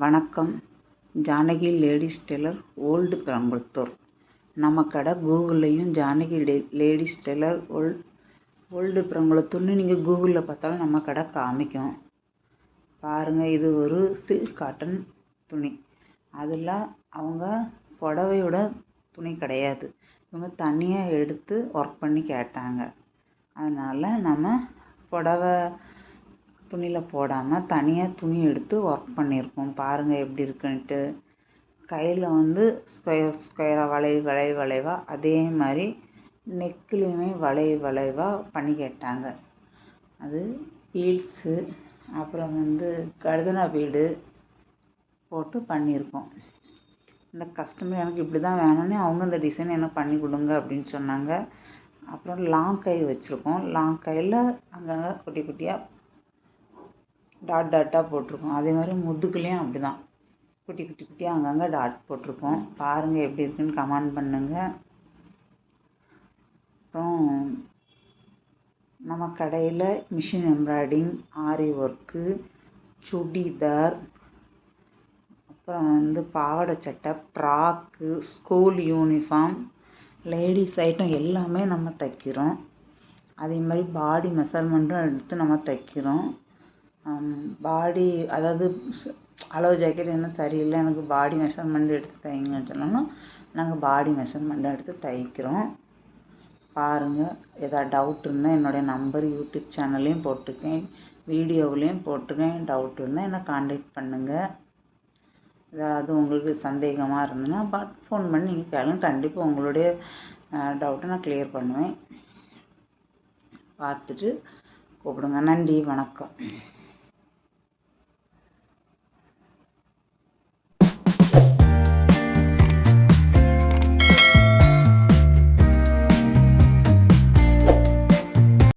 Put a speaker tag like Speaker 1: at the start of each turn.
Speaker 1: வணக்கம். Janaki ladies Taylor, old Perambalur. நம்ம கடை கூகுள்லேயும் ஜானகி லேடிஸ் டெய்லர் ஓல்டு பெரம்பலூர்னு நீங்கள் கூகுளில் பார்த்தாலும் நம்ம கடை காமிக்கும். பாருங்கள், இது ஒரு சில்க் காட்டன் துணி. அதில் அவங்க புடவையோட துணி கிடையாது, இவங்க தனியாக எடுத்து ஒர்க் பண்ணி கேட்டாங்க. அதனால் நம்ம புடவை துணியில் போடாமல் தனியாக துணி எடுத்து ஒர்க் பண்ணியிருக்கோம். பாருங்கள் எப்படி இருக்குன்ட்டு. கையில் ஸ்கொயராக வளைவாக அதே மாதிரி நெக்குலேயுமே வளைவாக பண்ணி கேட்டாங்க. அது பீட்ஸு, அப்புறம் கர்தனா பீடு போட்டு பண்ணியிருக்கோம். இந்த கஸ்டமர் எனக்கு இப்படி தான் வேணும்னு அவங்க இந்த டிசைன் எனக்கு பண்ணி கொடுங்க அப்படின்னு சொன்னாங்க. அப்புறம் லாங் கை வச்சுருக்கோம். லாங் கையில் அங்கங்கே குட்டி குட்டியாக டாட்டாக போட்டிருக்கோம். அதே மாதிரி முதுகுலேயும் அப்படி தான் குட்டியாக அங்கங்கே டாட் போட்டிருக்கோம். பாருங்கள் எப்படி இருக்குன்னு கமெண்ட் பண்ணுங்கள். அப்புறம் நம்ம கடையில் மிஷின் எம்ப்ராய்டிங், ஆரி ஒர்க்கு, சுடிதார், அப்புறம் பாவாடை சட்டை, frock, school uniform, ladies item எல்லாமே நம்ம தைக்கிறோம். அதே மாதிரி பாடி மெஷர்மெண்ட்டும் எடுத்து நம்ம தைக்கிறோம். பாடி அதாவது அளவு ஜாக்கெட் என்ன சரியில்லை, எனக்கு பாடி மெஷர்மெண்ட் எடுத்து தைங்கன்னு சொன்னோம்னா நாங்கள் பாடி மெஷர்மெண்ட் எடுத்து தைக்கிறோம். பாருங்கள், எதாவது டவுட் இருந்தால் என்னுடைய நம்பர் யூடியூப் சேனல்லையும் போட்டிருக்கேன், வீடியோவிலையும் போட்டிருக்கேன். டவுட் இருந்தால் என்னை கான்டாக்ட் பண்ணுங்கள். ஏதாவது உங்களுக்கு சந்தேகமாக இருந்ததுன்னா ஃபோன் பண்ணி நீங்கள் கேளுங்க. கண்டிப்பாக உங்களுடைய டவுட்டை நான் கிளியர் பண்ணுவேன். பார்த்துட்டு கூப்பிடுங்க. நன்றி, வணக்கம்.